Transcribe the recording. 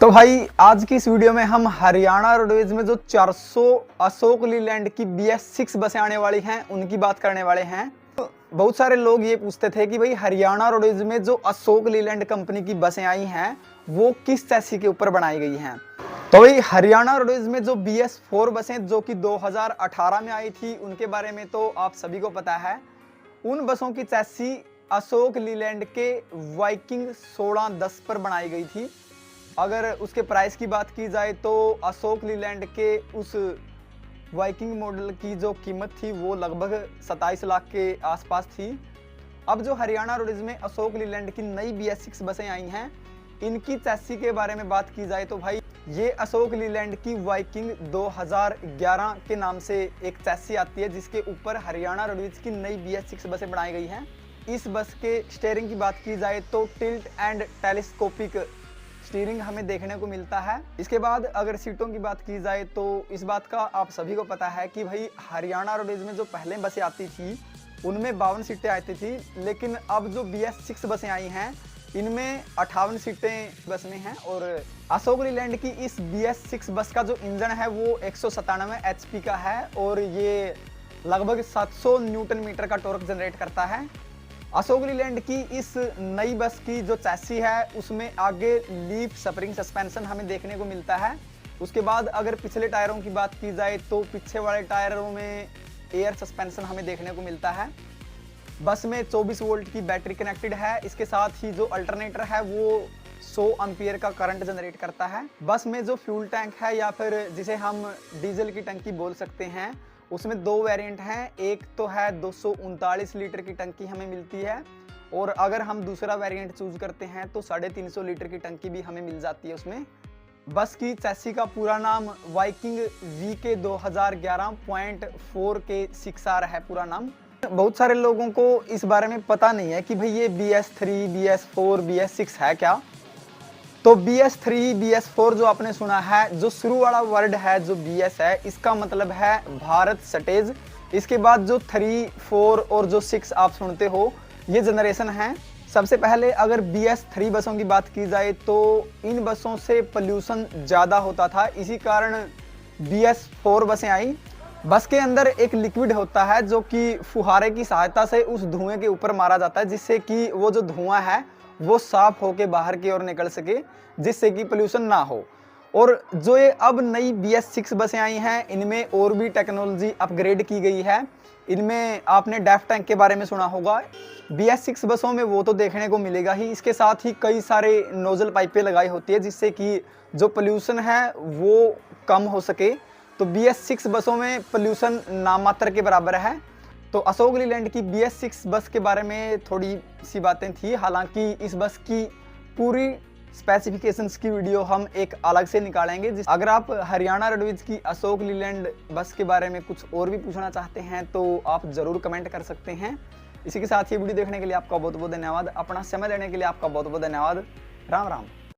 तो भाई आज की इस वीडियो में हम हरियाणा रोडवेज में जो 400 अशोक लीलैंड की BS6 बसें आने वाली हैं उनकी बात करने वाले हैं। तो बहुत सारे लोग ये पूछते थे कि भाई हरियाणा रोडवेज में जो अशोक लीलैंड कंपनी की बसें आई हैं वो किस चैसी के ऊपर बनाई गई हैं। तो भाई हरियाणा रोडवेज में जो BS4 बसें जो कि 2018 में आई थी उनके बारे में तो आप सभी को पता है। उन बसों की चैसी अशोक लीलैंड के वाइकिंग 1610 पर बनाई गई थी। अगर उसके प्राइस की बात की जाए तो अशोक लीलैंड के उस वाइकिंग मॉडल की जो कीमत थी वो लगभग 27 लाख के आसपास थी। अब जो हरियाणा रोडवेज में अशोक लीलैंड की नई BS6 बसें आई हैं इनकी चैसी के बारे में बात की जाए तो भाई ये अशोक लीलैंड की वाइकिंग 2011 के नाम से एक चैसी आती है जिसके ऊपर हरियाणा रोडवेज की नई BS6 बसें बनाई गई हैं। इस बस के स्टीयरिंग की बात की जाए तो टिल्ट एंड टेलीस्कोपिक स्टीयरिंग हमें देखने को मिलता है। इसके बाद अगर सीटों की बात की जाए तो इस बात का आप सभी को पता है कि भाई हरियाणा रोडवेज में जो पहले बसें आती थी उनमें 52 सीटें आती थी, लेकिन अब जो BS6 बसें आई हैं इनमें 58 सीटें बस में हैं। और अशोक लीलैंड की इस BS6 बस का जो इंजन है वो 197 HP का है और ये लगभग 700 न्यूटन मीटर का टॉर्क जनरेट करता है। अशोक लीलैंड की इस नई बस की जो चैसी है उसमें आगे लीफ स्प्रिंग सस्पेंशन हमें देखने को मिलता है। उसके बाद अगर पिछले टायरों की बात की जाए तो पीछे वाले टायरों में एयर सस्पेंशन हमें देखने को मिलता है। बस में 24 वोल्ट की बैटरी कनेक्टेड है। इसके साथ ही जो अल्टरनेटर है वो 100 एम्पियर का करंट जनरेट करता है। बस में जो फ्यूल टैंक है या फिर जिसे हम डीजल की टंकी बोल सकते हैं उसमें 2 वेरिएंट हैं। एक तो है 239 लीटर की टंकी हमें मिलती है और अगर हम दूसरा वेरिएंट चूज करते हैं तो 350 लीटर की टंकी भी हमें मिल जाती है उसमें। बस की चैसी का पूरा नाम वाइकिंग VK 2011.4 के 6R है पूरा नाम। बहुत सारे लोगों को इस बारे में पता नहीं है कि भाई ये BS3, BS4, BS6 है क्या। तो BS3, BS4 जो आपने सुना है, जो शुरू वाला वर्ड है जो BS है इसका मतलब है भारत स्टेज। इसके बाद जो 3, 4 और जो 6 आप सुनते हो ये जनरेशन है। सबसे पहले अगर BS3 बसों की बात की जाए तो इन बसों से पोल्यूशन ज़्यादा होता था, इसी कारण BS4 बसें आई। बस के अंदर एक लिक्विड होता है जो कि फुहारे की सहायता से उस धुएं के ऊपर मारा जाता है जिससे कि वो जो धुआं है वो साफ होके बाहर की ओर निकल सके, जिससे कि पोल्यूशन ना हो। और जो ये अब नई BS6 बसें आई हैं इनमें और भी टेक्नोलॉजी अपग्रेड की गई है। इनमें आपने डेफ टैंक के बारे में सुना होगा। BS6 बसों में वो तो देखने को मिलेगा ही, इसके साथ ही कई सारे नोजल पाइपें लगाई होती है जिससे कि जो पोल्यूशन है वो कम हो सके। तो BS6 बसों में पोल्यूशन नामात्र के बराबर है। तो अशोक लीलैंड की BS6 बस के बारे में थोड़ी सी बातें थी। हालांकि इस बस की पूरी स्पेसिफिकेशंस की वीडियो हम एक अलग से निकालेंगे। अगर आप हरियाणा रोडवेज की अशोक लीलैंड बस के बारे में कुछ और भी पूछना चाहते हैं तो आप ज़रूर कमेंट कर सकते हैं। इसी के साथ ये वीडियो देखने के लिए आपका बहुत बहुत धन्यवाद। अपना समय देने के लिए आपका बहुत बहुत धन्यवाद। राम राम।